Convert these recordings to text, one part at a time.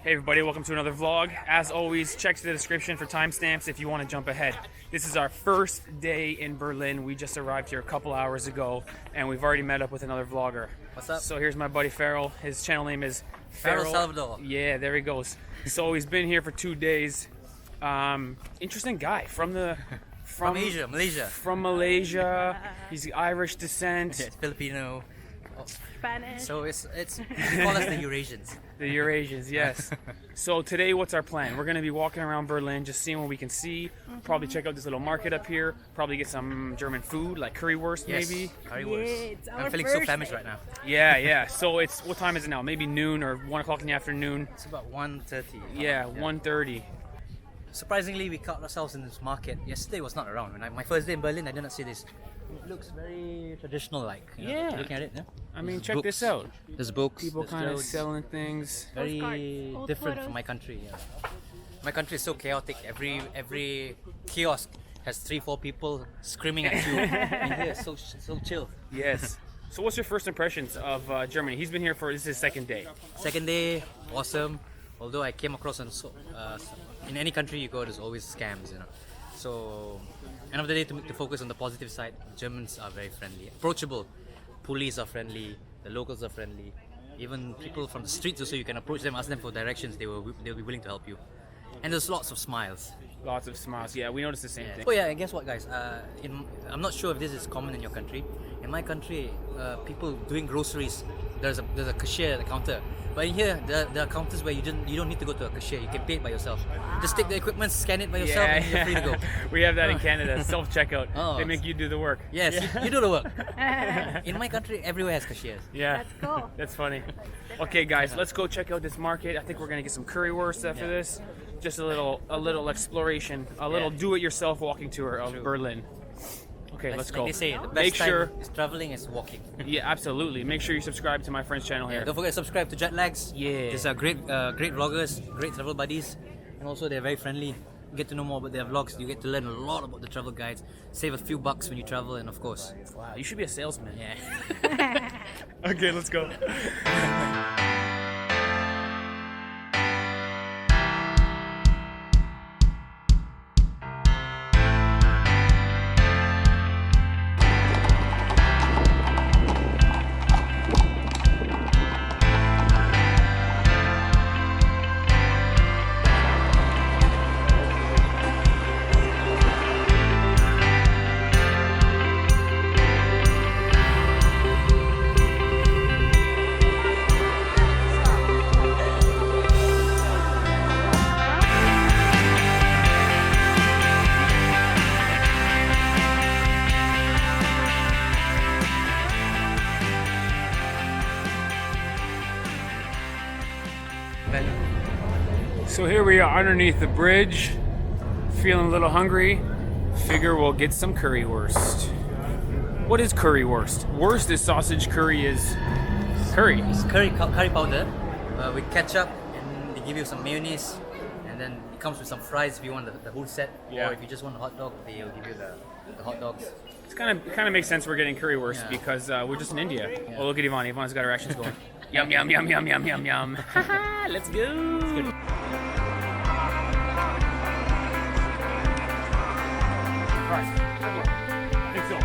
Hey everybody, welcome to another vlog. As always, check the description for timestamps if you want to jump ahead. This is our first day in Berlin. We just arrived here a couple hours ago and we've already met up with another vlogger. What's up? So here's my buddy Farell. His channel name is Farell Salvador. Yeah, there he goes. So he's been here for 2 days. Interesting guy from Asia, Malaysia. From Malaysia. He's Irish descent. Yeah, Filipino. Spanish. So it's we call us the Eurasians. The Eurasians, yes. So today, what's our plan? We're going to be walking around Berlin, just seeing what we can see. Probably check out this little market up here. Probably get some German food, like currywurst, Yes, maybe. currywurst. it's I'm our feeling so first famished day. right now. Yeah. So it's, what time is it now? Maybe noon or 1 o'clock in the afternoon. It's about 1:30. Yeah, 1:30. Surprisingly, we caught ourselves in this market. Yesterday was not around. My first day in Berlin, I did not see this. It looks very traditional-like. You know, Yeah. looking at it, yeah. I mean, There's check books. this out. There's books. People there's kind of clothes. selling things. Very Postcards, old different photos. from my country. Yeah. My country is so chaotic. Every kiosk has 3-4 people screaming at you. And here it's so chill. Yes. So what's your first impressions of Germany? He's been here for, this is his second day. Second day, awesome. Although I came across in any country you go, there's always scams, you know. So, end of the day, to focus on the positive side, Germans are very friendly, approachable. Police are friendly, the locals are friendly. Even people from the streets also, you can approach them, ask them for directions, they'll be willing to help you. And there's lots of smiles. Lots of smiles. Yeah, we noticed the same thing. Oh yeah, and guess what, guys? I'm not sure if this is common in your country. In my country, people doing groceries, there's a cashier at the counter. But in here, there are counters where you don't need to go to a cashier. You can pay it by yourself. Just take the equipment, scan it by yourself, and you're free to go. We have that in Canada, self-checkout. Oh. They make you do the work. Yes, you do the work. In my country, everywhere has cashiers. Yeah. That's cool. That's funny. Okay, guys, let's go check out this market. I think we're gonna get some currywurst after Yeah. this. Just a little exploration, a little do-it-yourself walking tour of Berlin. Okay, let's go. Like they say, the best Make sure, time is traveling is walking. yeah, absolutely. Make sure you subscribe to my friend's channel here. Don't forget to subscribe to Jetlags. Yeah. These are great vloggers, great travel buddies, and also they're very friendly. You get to know more about their vlogs. You get to learn a lot about the travel guides. Save a few bucks when you travel, and of course, Wow, you should be a salesman. yeah. Okay, let's go. So here we are underneath the bridge, feeling a little hungry. Figure we'll get some currywurst. What is currywurst? Wurst is sausage, curry is curry. It's curry powder with ketchup, and they give you some mayonnaise, and then it comes with some fries if you want the whole set, Yeah. or if you just want a hot dog, they'll give you the hot dogs. It's kind of makes sense we're getting currywurst Yeah. because we're just in India. Oh, look at Yvonne. Yvonne's got her actions going. Yum, yum, yum, yum, yum, yum, yum. Let's go. Alright. I think so.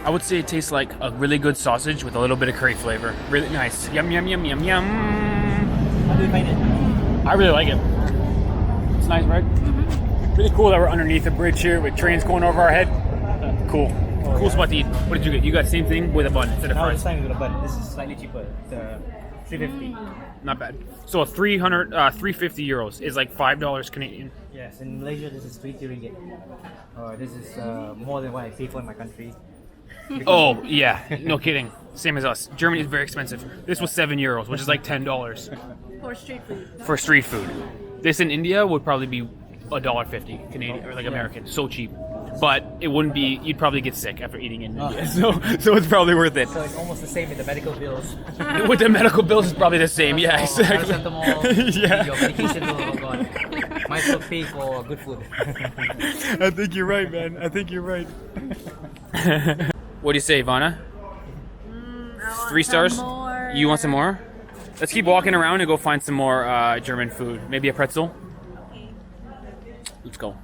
I would say it tastes like a really good sausage with a little bit of curry flavor. Really nice. Yum, yum, yum, yum, yum. How do you find it? I really like it. It's nice, right? Really cool that we're underneath the bridge here with trains going over our head. Cool. Cool spot to eat. What did you get? You got the same thing with a bun instead of Now fries. this time we got a bun. This is slightly cheaper. It's 350. Not bad. So 350 euros is like $5 Canadian. Yes, in Malaysia this is 20 ringgit. This is more than what I pay for in my country. Oh, yeah. No kidding. Same as us. Germany is very expensive. This was €7, which is like $10 For street food. for street food. This in India would probably be $1.50 Canadian or like American. So cheap. but it wouldn't be. You'd probably get sick after eating in India, so it's probably worth it. So it's almost the same with the medical bills. With the medical bills, it's probably the same. Yeah, exactly. Paracetamol, Yeah. your medication will all gone. Might as well pay for good food. I think you're right, man. I think you're right. What do you say, Ivana? 3 stars? More. You want some more? Let's keep walking around and go find some more German food. Maybe a pretzel? Let's go.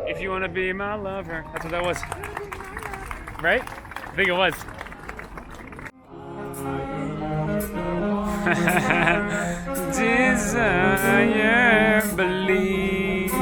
If you want to be my lover. That's what that was. Right? I think it was. Desire, believe.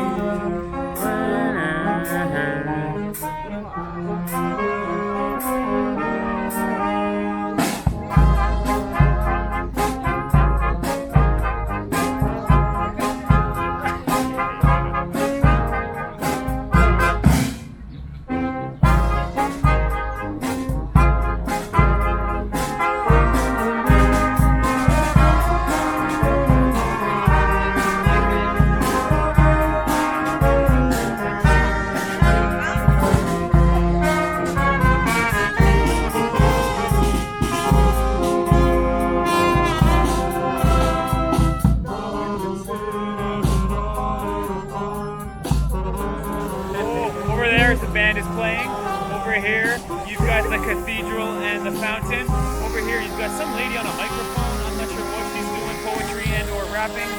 Over there, the band is playing. Over here, you've got the cathedral and the fountain. Over here, you've got some lady on a microphone. I'm not sure what she's doing, poetry and or rapping.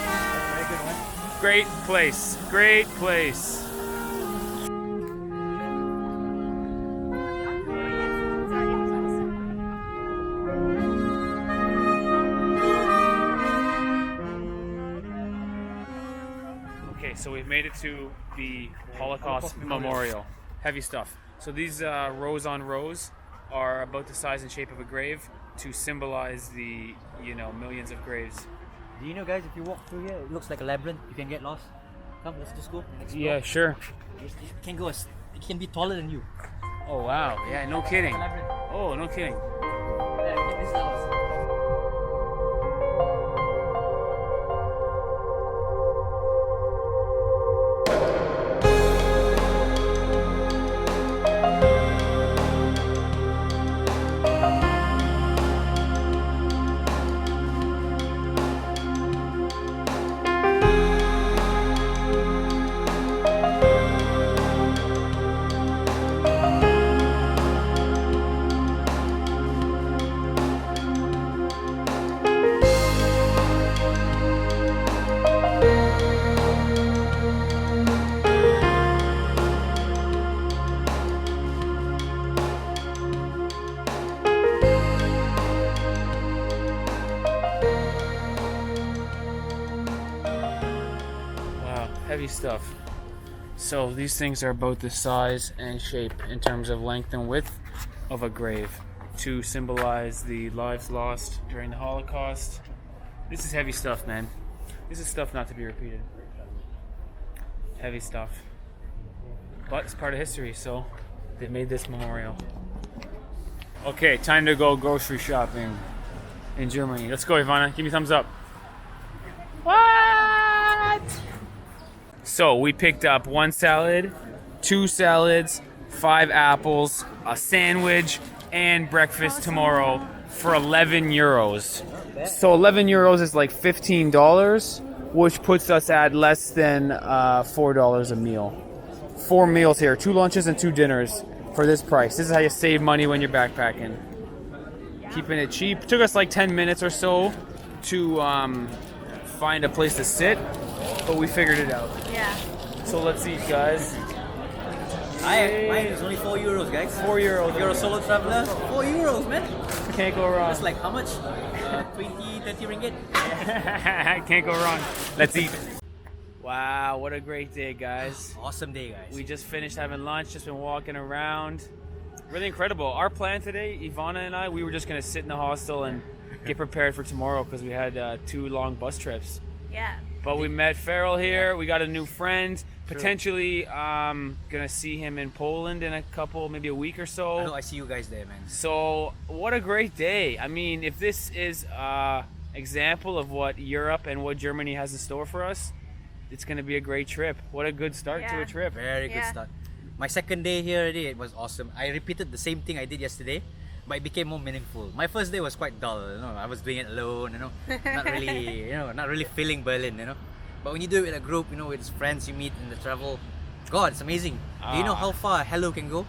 Very good one. Great place. Great place. Okay, so we've made it to the Holocaust Memorial. Heavy stuff. So these rows on rows are about the size and shape of a grave to symbolize the, millions of graves. Do you know, guys, if you walk through here, it looks like a labyrinth. You can get lost. Come, let's just go. Explore. Yeah, sure. It can go. It can be taller than you. Oh, wow. Yeah, no kidding. Labyrinth. Oh, no kidding. Yeah, this house. Heavy stuff. So these things are about the size and shape in terms of length and width of a grave to symbolize the lives lost during the Holocaust. This is heavy stuff, man. This is stuff not to be repeated. Heavy stuff. But it's part of history, so they made this memorial. Okay, time to go grocery shopping in Germany. Let's go, Ivana. Give me a thumbs up. What? So we picked up 1 salad, 2 salads, 5 apples, a sandwich, and breakfast tomorrow for 11 euros. So 11 euros is like $15, which puts us at less than $4 a meal. 4 meals here, 2 lunches and 2 dinners for this price. This is how you save money when you're backpacking. Keeping it cheap. Took us like 10 minutes or so to find a place to sit, but we figured it out. Yeah. So let's eat, guys. Mine is only 4 euros, guys. 4 euros. If you're a solo traveler, 4 euros, man. Can't go wrong. That's like how much? 20, 30 ringgit? Can't go wrong. Let's eat. Wow, what a great day, guys. Awesome day, guys. We just finished having lunch, just been walking around. Really incredible. Our plan today, Ivana and I, we were just going to sit in the hostel and get prepared for tomorrow because we had 2 long bus trips. Yeah. But we met Farell here. We got a new friend. Potentially, gonna see him in Poland in a couple, maybe a week or I so. know I see you guys there, man. So what a great day! I mean, if this is example of what Europe and what Germany has in store for us, it's gonna be a great trip. What a good start to Yeah. a trip. Very good Yeah. start. My second day here already, it was awesome. I repeated the same thing I did yesterday, but it became more meaningful. My first day was quite dull, you know. I was doing it alone, you know, not really feeling Berlin, you know. But when you do it with a group, you know, with friends you meet in the travel, God, it's amazing. Do you know how far hello can go?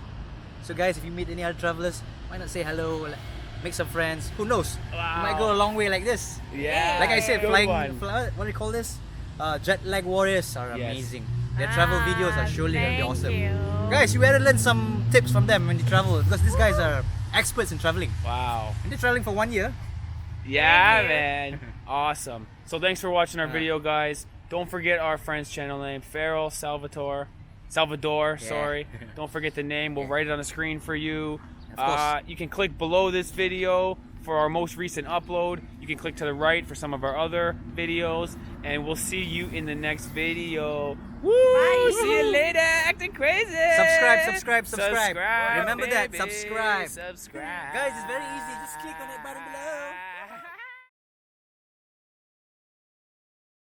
So guys, if you meet any other travelers, why not say hello, like, make some friends? Who knows? You might go a long way like this. Yeah. Like I said, Good flying, one. what do you call this? Jet lag warriors are Yes. amazing. Their travel videos are surely gonna be thank awesome. you. Guys, you better learn some tips from them when you travel, because these guys are experts in traveling. Wow. And they're traveling for 1 year. Yeah, Thank you. man. Awesome. So thanks for watching our video, guys. Don't forget our friend's channel name, Farell Salvador. Yeah. Sorry. Don't forget the name. We'll write it on the screen for you. Of course. You can click below this video for our most recent upload. You can click to the right for some of our other videos. And we'll see you in the next video. Woo! Bye. See you later. Acting crazy. Subscribe. Remember that, baby. subscribe. Subscribe. Guys, it's very easy. Just click on that button below.